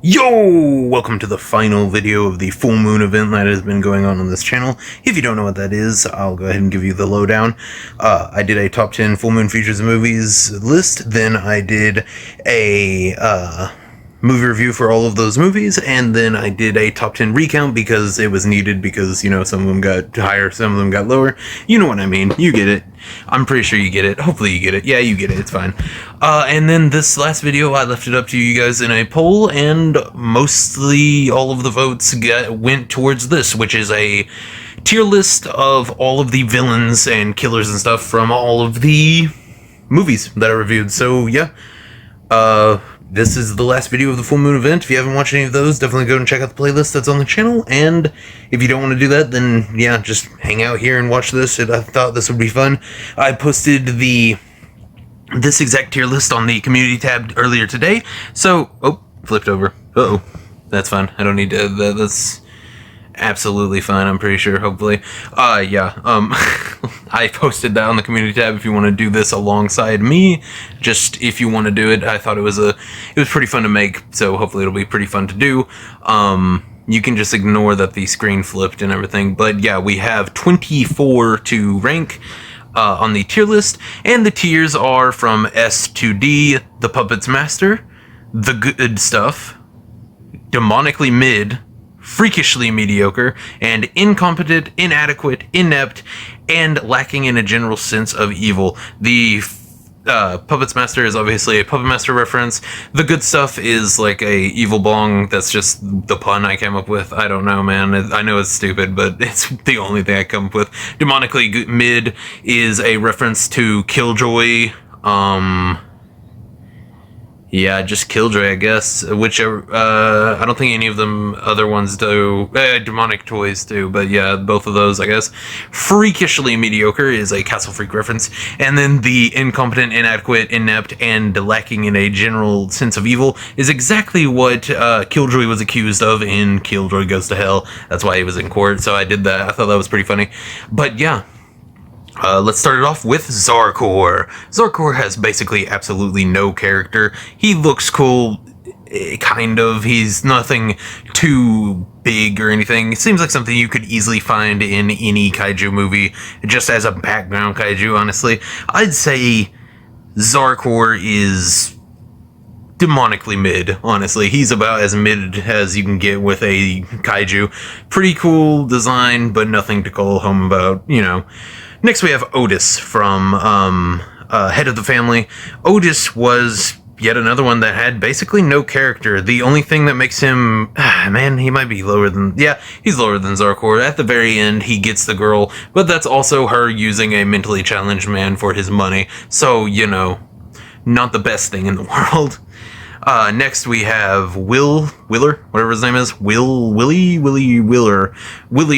Yo! Welcome to the final video of the full moon event that has been going on this channel. If you don't know what that is, I'll go ahead and give you the lowdown. I did a top 10 full moon features and movies list, then I did a movie review for all of those movies, and then I did a top 10 recount because it was needed because, you know, some of them got higher, some of them got lower. You know what I mean. You get it. I'm pretty sure you get it. Hopefully you get it. Yeah, you get it. It's fine. And then this last video, I left it up to you guys in a poll, and mostly all of the votes went towards this, which is a tier list of all of the villains and killers and stuff from all of the movies that I reviewed. So, yeah. This is the last video of the full moon event. If you haven't watched any of those, definitely go and check out the playlist that's on the channel. And if you don't want to do that, then yeah, just hang out here and watch this. I thought this would be fun. I posted this exact tier list on the community tab earlier today. So, flipped over. Uh-oh. That's fine. I don't need to, that's absolutely fine, I'm pretty sure, hopefully. I posted that on the community tab if you want to do this alongside me. Just if you want to do it, I thought it was pretty fun to make, so hopefully it'll be pretty fun to do. You can just ignore that the screen flipped and everything, but yeah, we have 24 to rank on the tier list, and the tiers are from S to D: The Puppets Master, The Good Stuff, Demonically Mid, Freakishly Mediocre, and Incompetent, Inadequate, Inept, and Lacking in a General Sense of Evil. The Puppets Master is obviously a Puppet Master reference. The Good Stuff is like a Evil Bong. That's just the pun I came up with. I don't know, man. I know it's stupid, but it's the only thing I come up with. Demonically Mid is a reference to Killjoy. Yeah, just Killjoy, I guess. Whichever, I don't think any of them other ones do. Demonic Toys do, but yeah, both of those, I guess. Freakishly Mediocre is a Castle Freak reference. And then the Incompetent, Inadequate, Inept, and Lacking in a General Sense of Evil is exactly what Killjoy was accused of in Killjoy Goes to Hell. That's why he was in court, so I did that. I thought that was pretty funny. But yeah. Let's start it off with Zarkor. Zarkor has basically absolutely no character. He looks cool, kind of. He's nothing too big or anything. It seems like something you could easily find in any kaiju movie, just as a background kaiju, honestly. I'd say Zarkor is demonically mid, honestly. He's about as mid as you can get with a kaiju. Pretty cool design, but nothing to call home about, you know. Next we have Otis from Head of the Family. Otis was yet another one that had basically no character. The only thing that makes him... man, he might be lower than... yeah, he's lower than Zarkor. At the very end, he gets the girl, but that's also her using a mentally challenged man for his money. So, you know, not the best thing in the world. Next we have Willer, whatever his name is. Willie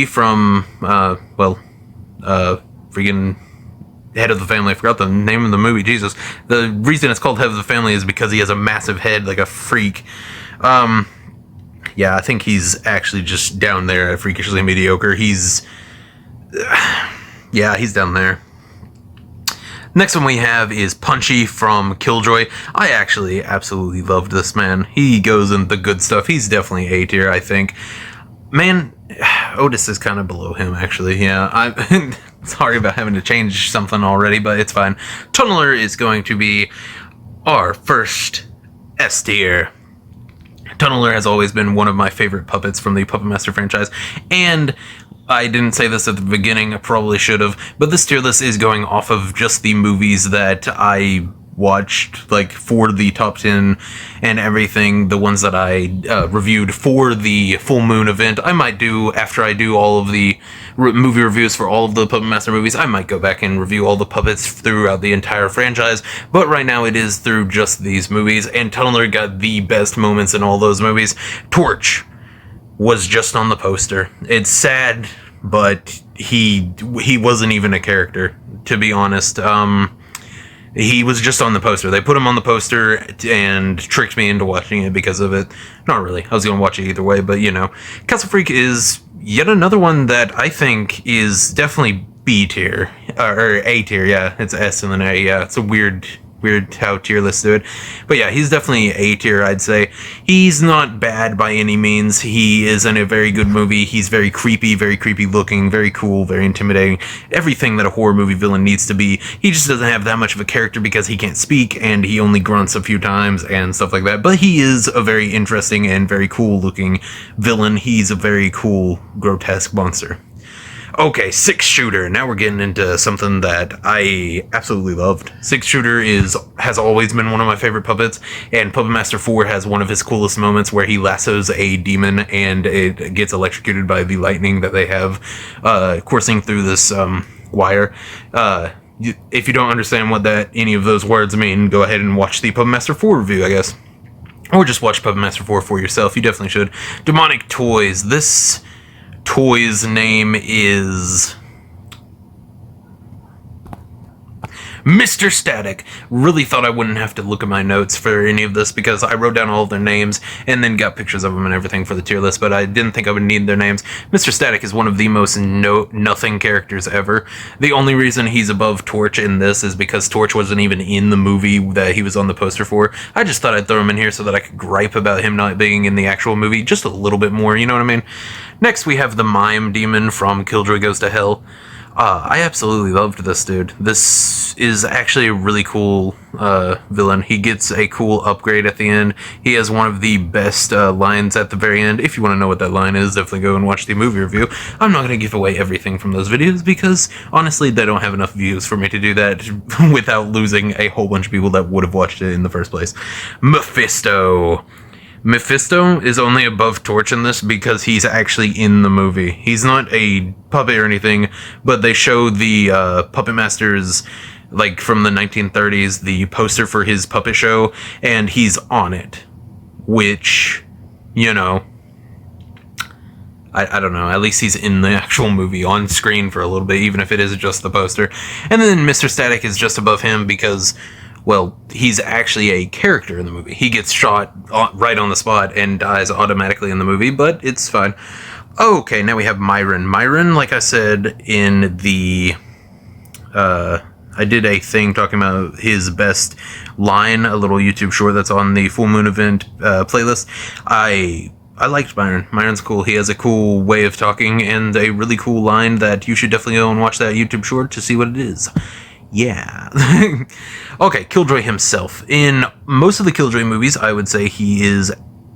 from, freaking Head of the Family. I forgot the name of the movie, Jesus. The reason it's called Head of the Family is because he has a massive head like a freak. Yeah, I think he's actually just down there at Freakishly Mediocre. He's down there. Next one we have is Punchy from Killjoy. I actually absolutely loved this man. He goes in The Good Stuff. He's definitely A tier, I think. Man, Otis is kind of below him, actually. Yeah, I'm sorry about having to change something already, but it's fine. Tunneler is going to be our first S tier. Tunneler has always been one of my favorite puppets from the Puppet Master franchise, and I didn't say this at the beginning, I probably should have, but this tier list is going off of just the movies that I watched, like, for the top 10 and everything, the ones that I reviewed for the full moon event. I might do, after I do all of the movie reviews for all of the Puppet Master movies, I might go back and review all the puppets throughout the entire franchise, but right now it is through just these movies, and Tunneler got the best moments in all those movies. Torch was just on the poster. It's sad, but he wasn't even a character, to be honest. He was just on the poster. They put him on the poster and tricked me into watching it because of it. Not really. I was going to watch it either way, but you know. Castle Freak is yet another one that I think is definitely B tier. Or A tier, yeah. It's S and then A, yeah. It's a weird Weird how tier lists do it. But yeah, he's definitely A tier, I'd say. He's not bad by any means. He is in a very good movie. He's very creepy looking, very cool, very intimidating. Everything that a horror movie villain needs to be. He just doesn't have that much of a character because he can't speak and he only grunts a few times and stuff like that. But he is a very interesting and very cool looking villain. He's a very cool, grotesque monster. Okay, Six Shooter. Now we're getting into something that I absolutely loved. Six Shooter has always been one of my favorite puppets, and Puppet Master 4 has one of his coolest moments where he lassos a demon and it gets electrocuted by the lightning that they have coursing through this wire. If you don't understand what any of those words mean, go ahead and watch the Puppet Master 4 review, I guess. Or just watch Puppet Master 4 for yourself. You definitely should. Demonic Toys. This toy's name is Mr. Static. Really thought I wouldn't have to look at my notes for any of this because I wrote down all of their names and then got pictures of them and everything for the tier list, but I didn't think I would need their names. Mr. Static is one of the most nothing characters ever. The only reason he's above Torch in this is because Torch wasn't even in the movie that he was on the poster for. I just thought I'd throw him in here so that I could gripe about him not being in the actual movie just a little bit more, you know what I mean? Next we have the Mime Demon from Killjoy Goes to Hell. I absolutely loved this dude. This is actually a really cool villain. He gets a cool upgrade at the end. He has one of the best lines at the very end. If you want to know what that line is, definitely go and watch the movie review. I'm not going to give away everything from those videos because, honestly, they don't have enough views for me to do that without losing a whole bunch of people that would have watched it in the first place. Mephisto. Mephisto is only above Torch in this because he's actually in the movie. He's not a puppet or anything, but they show the Puppet Masters, like from the 1930s, the poster for his puppet show, and he's on it. Which, you know, I don't know, at least he's in the actual movie on screen for a little bit, even if it is just the poster. And then Mr. Static is just above him because, well, he's actually a character in the movie. He gets shot right on the spot and dies automatically in the movie, but it's fine. Okay, now we have Myron. Myron, like I said in the... I did a thing talking about his best line, a little YouTube short that's on the Full Moon Event playlist. I liked Myron. Myron's cool. He has a cool way of talking and a really cool line that you should definitely go and watch that YouTube short to see what it is. Yeah. Okay, Killjoy himself. In most of the Killjoy movies, I would say he is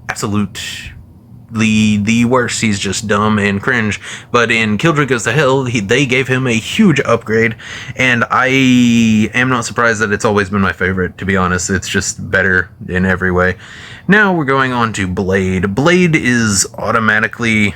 absolutely the worst. He's just dumb and cringe. But in Killjoy Goes to Hell, they gave him a huge upgrade, and I am not surprised that it's always been my favorite, to be honest. It's just better in every way. Now we're going on to Blade. Blade is automatically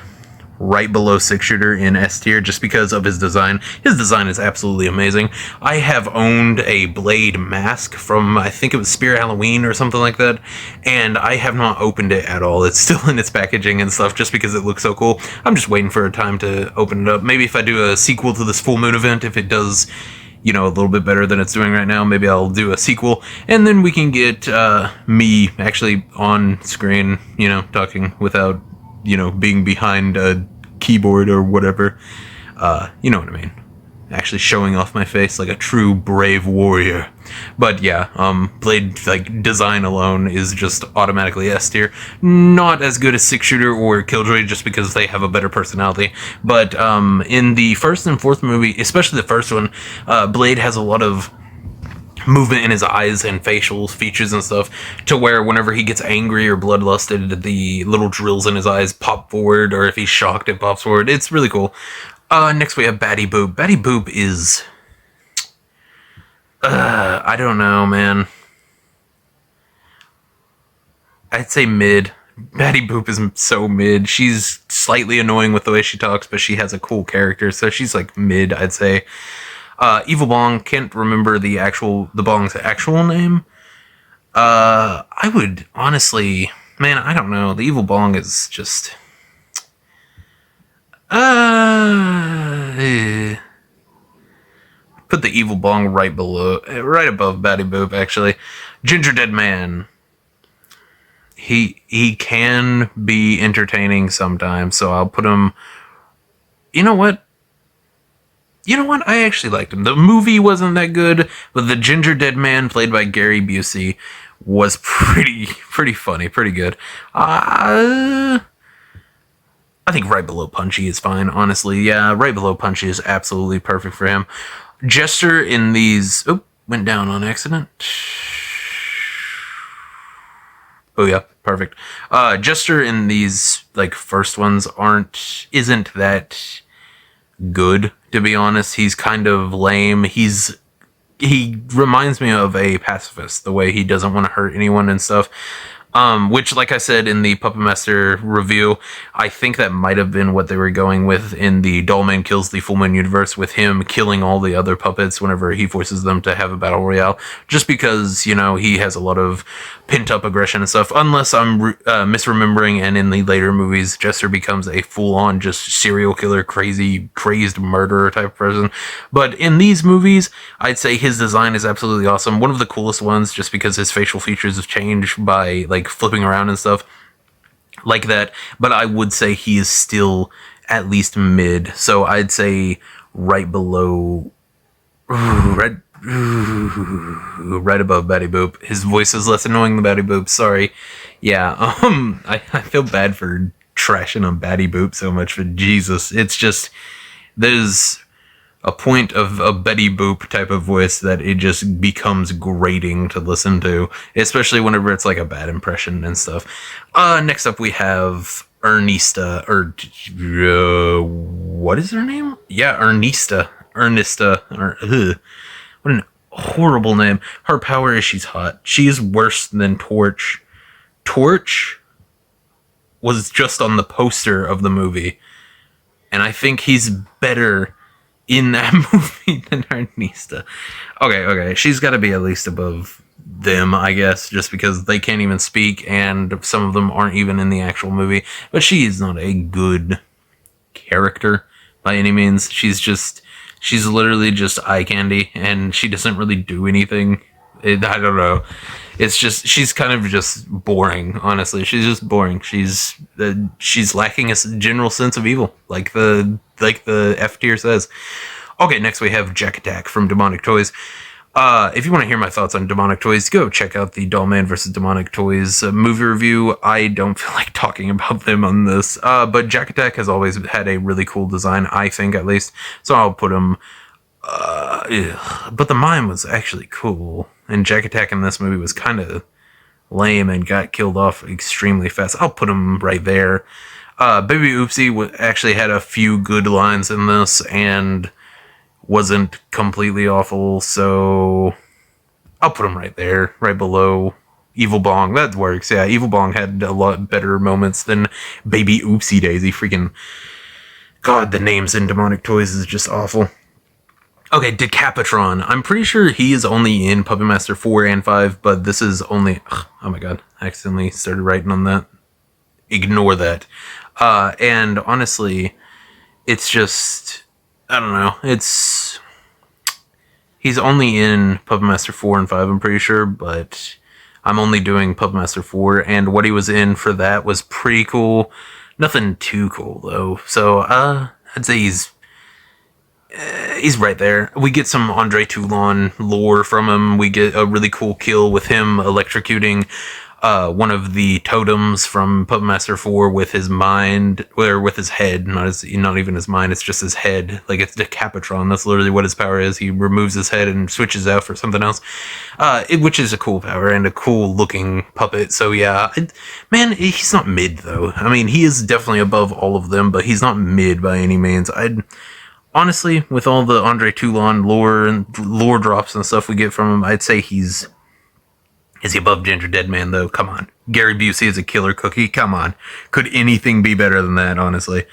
right below Six Shooter in S tier just because of his design. His design is absolutely amazing. I have owned a Blade mask from, I think it was Spirit Halloween or something like that, and I have not opened it at all. It's still in its packaging and stuff just because it looks so cool. I'm just waiting for a time to open it up. Maybe if I do a sequel to this Full Moon Event, if it does, you know, a little bit better than it's doing right now, maybe I'll do a sequel, and then we can get me actually on screen, you know, talking without, you know, being behind a keyboard or whatever. You know what I mean. Actually showing off my face like a true brave warrior. But yeah, Blade, like, design alone is just automatically S tier. Not as good as Six Shooter or Killjoy just because they have a better personality. But in the first and fourth movie, especially the first one, Blade has a lot of movement in his eyes and facial features and stuff to where whenever he gets angry or bloodlusted, the little drills in his eyes pop forward, or if he's shocked, it pops forward. It's really cool. Next we have Batty Boop. Batty Boop is... I don't know, man. I'd say mid. Batty Boop is so mid. She's slightly annoying with the way she talks, but she has a cool character, so she's like mid, I'd say. Evil Bong, can't remember the Bong's actual name. I would honestly, man, I don't know. The Evil Bong is just, put the Evil Bong right above Batty Boop, actually. Ginger Dead Man. He can be entertaining sometimes, so I'll put him, you know what? You know what? I actually liked him. The movie wasn't that good, but the Ginger Dead Man, played by Gary Busey, was pretty funny, pretty good. I think right below Punchy is fine, honestly. Yeah, right below Punchy is absolutely perfect for him. Jester in these... Oh, went down on accident. Oh yeah, perfect. Jester in these, like, first ones isn't that good, to be honest. He's kind of lame. He reminds me of a pacifist, the way he doesn't want to hurt anyone and stuff. Which, like I said in the Puppet Master review, I think that might have been what they were going with in the Dollman Kills the Full Moon universe, with him killing all the other puppets whenever he forces them to have a battle royale, just because, you know, he has a lot of pent-up aggression and stuff, unless I'm misremembering, and in the later movies, Jester becomes a full-on just serial killer, crazed murderer type of person. But in these movies, I'd say his design is absolutely awesome. One of the coolest ones, just because his facial features have changed by, like, flipping around and stuff like that. But I would say he is still at least mid, so I'd say right below, right above Betty Boop. His voice is less annoying than Betty Boop. Sorry. Yeah. I feel bad for trashing on Betty Boop so much, but Jesus, it's just, there's a point of a Betty Boop type of voice that it just becomes grating to listen to, especially whenever it's like a bad impression and stuff. Next up we have Ernesta, or what is her name? Yeah, Ernesta. What an horrible name. Her power is she's hot. She is worse than Torch. Torch was just on the poster of the movie, and I think he's better in that movie than Ernesta. Okay, she's got to be at least above them, I guess, just because they can't even speak, and some of them aren't even in the actual movie. But she is not a good character by any means. She's literally just eye candy, and she doesn't really do anything. I don't know. It's just, she's kind of just boring, honestly. She's just boring. She's lacking a general sense of evil, like the F tier says. Okay, next we have Jack Attack from Demonic Toys. If you want to hear my thoughts on Demonic Toys, go check out the Dollman vs. Demonic Toys movie review. I don't feel like talking about them on this, but Jack Attack has always had a really cool design, I think, at least. So I'll put him. But the mime was actually cool, and Jack Attack in this movie was kind of lame and got killed off extremely fast. I'll put him right there. Baby Oopsie actually had a few good lines in this and wasn't completely awful, so I'll put him right there, right below Evil Bong. That works, yeah. Evil Bong had a lot better moments than Baby Oopsie Daisy. Freaking God, the names in Demonic Toys is just awful. Okay, Decapitron. I'm pretty sure he is only in Puppet Master 4 and 5, but this is only... Oh my god, I accidentally started writing on that. Ignore that. And honestly, it's just... I don't know. He's only in Puppet Master 4 and 5, I'm pretty sure, but I'm only doing Puppet Master 4, and what he was in for that was pretty cool. Nothing too cool, though. So, I'd say he's right there. We get some Andre Toulon lore from him. We get a really cool kill with him electrocuting one of the totems from Puppet Master 4 with his mind, or with his head, not even his mind, it's just his head. Like, it's Decapitron, that's literally what his power is. He removes his head and switches out for something else, which is a cool power and a cool looking puppet. So yeah, man, he's not mid though. I mean, he is definitely above all of them, but he's not mid by any means. Honestly, with all the Andre Toulon lore and lore drops and stuff we get from him, I'd say is he above Ginger Dead Man, though? Come on. Gary Busey is a killer cookie? Come on. Could anything be better than that, honestly?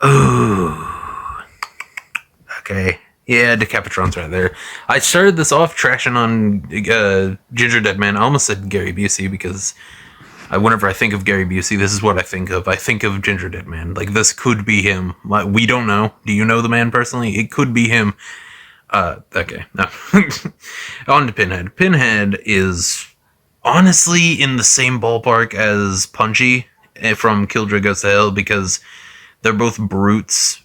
Ooh. Okay. Yeah, Decapitron's right there. I started this off trashing on Ginger Dead Man. I almost said Gary Busey because whenever I think of Gary Busey, this is what I think of. I think of Ginger Dead Man. Like, this could be him. Like, we don't know. Do you know the man personally? It could be him. Okay, no. On to Pinhead. Pinhead is honestly in the same ballpark as Punchy from Killjoy Goes to Hell, because they're both brutes.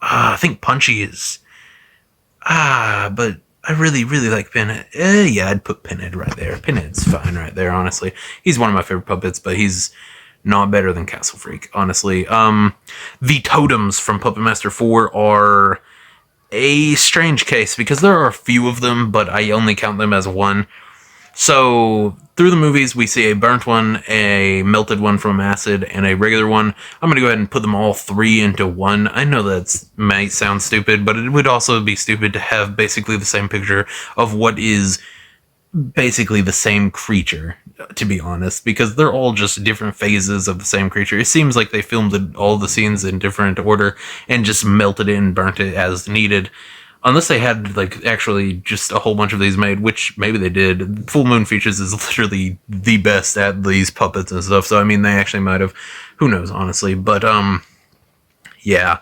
I think Punchy is But I really, really like Pinhead. Yeah, I'd put Pinhead right there. Pinhead's fine right there, honestly. He's one of my favorite puppets, but he's not better than Castle Freak, honestly. The totems from Puppet Master 4 are a strange case because there are a few of them, but I only count them as one. So, through the movies, we see a burnt one, a melted one from acid, and a regular one. I'm going to go ahead and put them all three into one. I know that might sound stupid, but it would also be stupid to have basically the same picture of what is basically the same creature, to be honest, because they're all just different phases of the same creature. It seems like they filmed all the scenes in different order and just melted it and burnt it as needed. Unless they had, like, actually just a whole bunch of these made, which maybe they did. Full Moon Features is literally the best at these puppets and stuff, so, I mean, they actually might have. Who knows, honestly. But, yeah.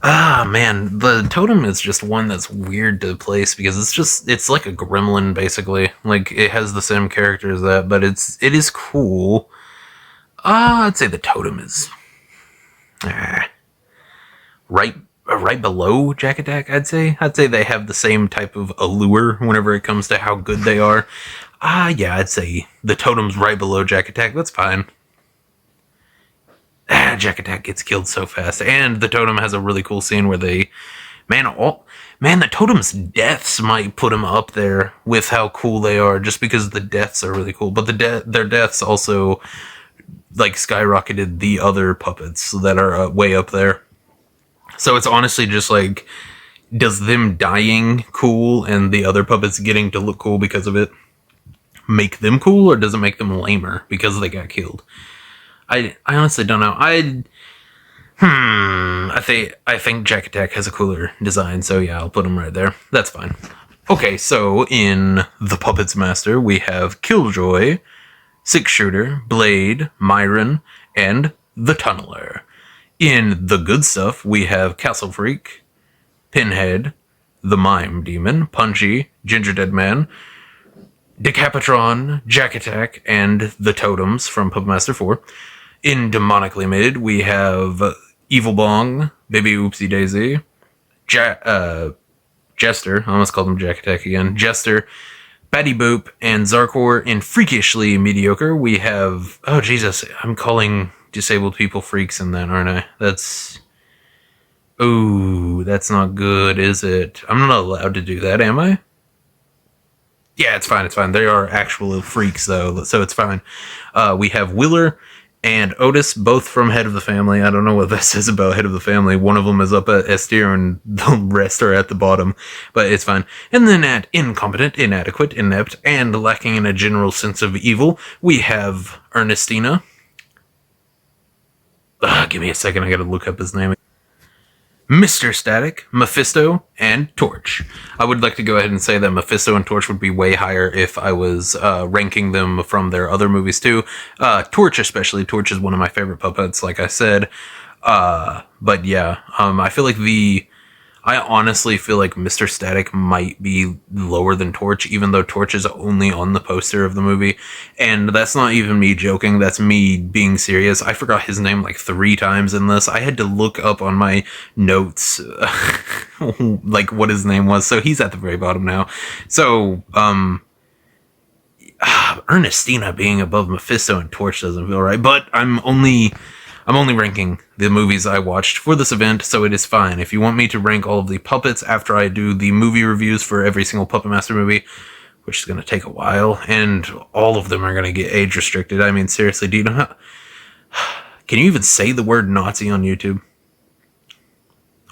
Man, the totem is just one that's weird to place because it's like a gremlin, basically. Like, it has the same character as that, but it is cool. I'd say the totem is right below Jack Attack, I'd say. I'd say they have the same type of allure whenever it comes to how good they are. Yeah, I'd say the totem's right below Jack Attack. That's fine. Jack Attack gets killed so fast. And the totem has a really cool scene where they... Man, the totem's deaths might put them up there with how cool they are, just because the deaths are really cool. But their deaths also, like, skyrocketed the other puppets that are way up there. So it's honestly just like, does them dying cool and the other puppets getting to look cool because of it make them cool, or does it make them lamer because they got killed? I honestly don't know. I think Jack Attack has a cooler design, so yeah, I'll put him right there. That's fine. Okay, so in The Puppets Master, we have Killjoy, Six Shooter, Blade, Myron, and the Tunneler. In The Good Stuff, we have Castle Freak, Pinhead, the Mime Demon, Punchy, Ginger Dead Man, Decapitron, Jack Attack, and the Totems from Puppet Master 4. In Demonically Made, we have Evil Bong, Baby Oopsie Daisy, Jester, I almost called him Jack Attack again, Jester, Batty Boop, and Zarkor. In Freakishly Mediocre, we have... Oh, Jesus, I'm calling disabled people freaks in that, aren't I? That's... Ooh, that's not good, is it? I'm not allowed to do that, am I? Yeah, it's fine, it's fine. They are actual freaks, though, so it's fine. We have Willer and Otis, both from Head of the Family. I don't know what that says about Head of the Family. One of them is up at S tier and the rest are at the bottom, but it's fine. And then at Incompetent, Inadequate, Inept, and Lacking in a General Sense of Evil, we have Ernestina. Give me a second, I gotta look up his name. Mr. Static, Mephisto, and Torch. I would like to go ahead and say that Mephisto and Torch would be way higher if I was ranking them from their other movies too. Torch especially. Torch is one of my favorite puppets, like I said. But yeah, I honestly feel like Mr. Static might be lower than Torch, even though Torch is only on the poster of the movie. And that's not even me joking, that's me being serious. I forgot his name like 3 times in this. I had to look up on my notes, like what his name was. So he's at the very bottom now. So, Ernestina being above Mephisto and Torch doesn't feel right, but I'm only ranking the movies I watched for this event, so it is fine. If you want me to rank all of the puppets after I do the movie reviews for every single Puppet Master movie, which is going to take a while, and all of them are going to get age restricted. I mean, seriously, do you know how... Can you even say the word Nazi on YouTube?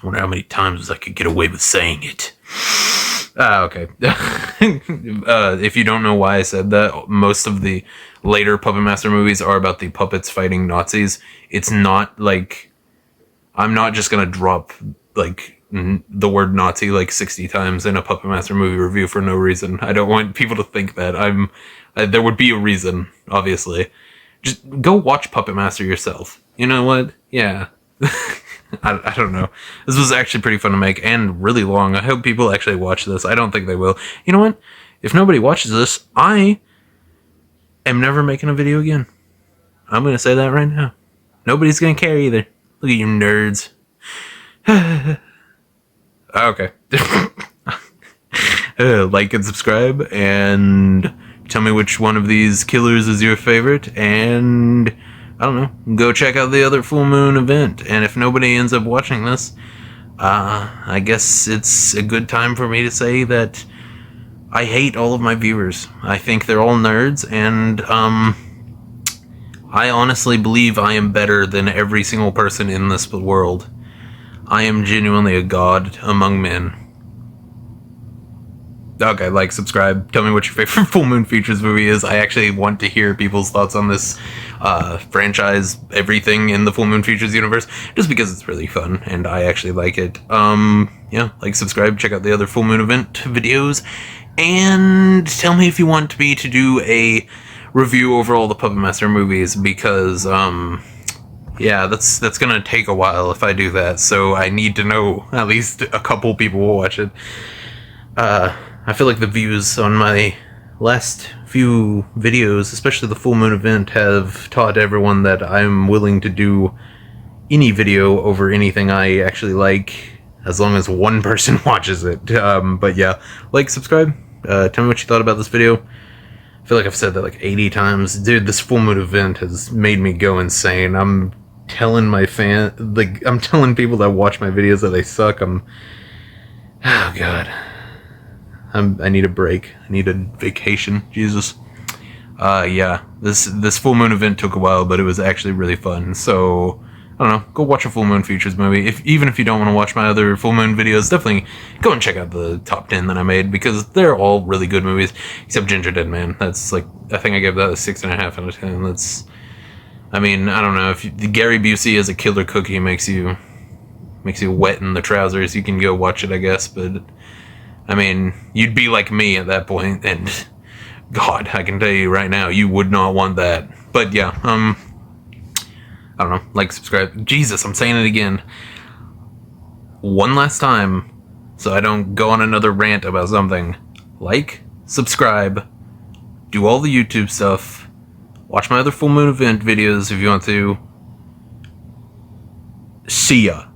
I wonder how many times I could get away with saying it. Okay. If you don't know why I said that, most of the later Puppet Master movies are about the puppets fighting Nazis. It's not like... I'm not just gonna drop, like, the word Nazi like 60 times in a Puppet Master movie review for no reason. I don't want people to think that. There would be a reason, obviously. Just go watch Puppet Master yourself. You know what? Yeah. I don't know. This was actually pretty fun to make and really long. I hope people actually watch this. I don't think they will. You know what? If nobody watches this, I am never making a video again. I'm going to say that right now. Nobody's going to care either. Look at you nerds. Okay. like and subscribe, and tell me which one of these killers is your favorite, and I don't know, go check out the other full moon event. And if nobody ends up watching this, I guess it's a good time for me to say that I hate all of my viewers. I think they're all nerds, and I honestly believe I am better than every single person in this world. I am genuinely a god among men. Okay, like, subscribe, tell me what your favorite Full Moon Features movie is. I actually want to hear people's thoughts on this franchise, everything in the Full Moon Features universe, just because it's really fun, and I actually like it. Yeah, like, subscribe, check out the other Full Moon event videos, and tell me if you want me to do a review over all the Puppet Master movies, because, yeah, that's gonna take a while if I do that, so I need to know at least a couple people will watch it. I feel like the views on my last few videos, especially the Full Moon event, have taught everyone that I'm willing to do any video over anything I actually like, as long as one person watches it. But yeah, like, subscribe, tell me what you thought about this video. I feel like I've said that like 80 times. Dude, this Full Moon event has made me go insane. I'm telling I'm telling people that watch my videos that they suck. Oh god. I need a break. I need a vacation. Jesus. Yeah. This Full Moon event took a while, but it was actually really fun. So, I don't know. Go watch a Full Moon Features movie. Even if you don't want to watch my other Full Moon videos, definitely go and check out the top 10 that I made, because they're all really good movies, except Ginger Dead Man. That's like, I think I gave that a 6.5 out of 10. That's, I mean, I don't know. If Gary Busey as a killer cookie makes you wet in the trousers, you can go watch it, I guess, but I mean, you'd be like me at that point, and God, I can tell you right now, you would not want that. But yeah, I don't know, like, subscribe. Jesus, I'm saying it again. One last time, so I don't go on another rant about something. Like, subscribe, do all the YouTube stuff, watch my other Full Moon event videos if you want to. See ya.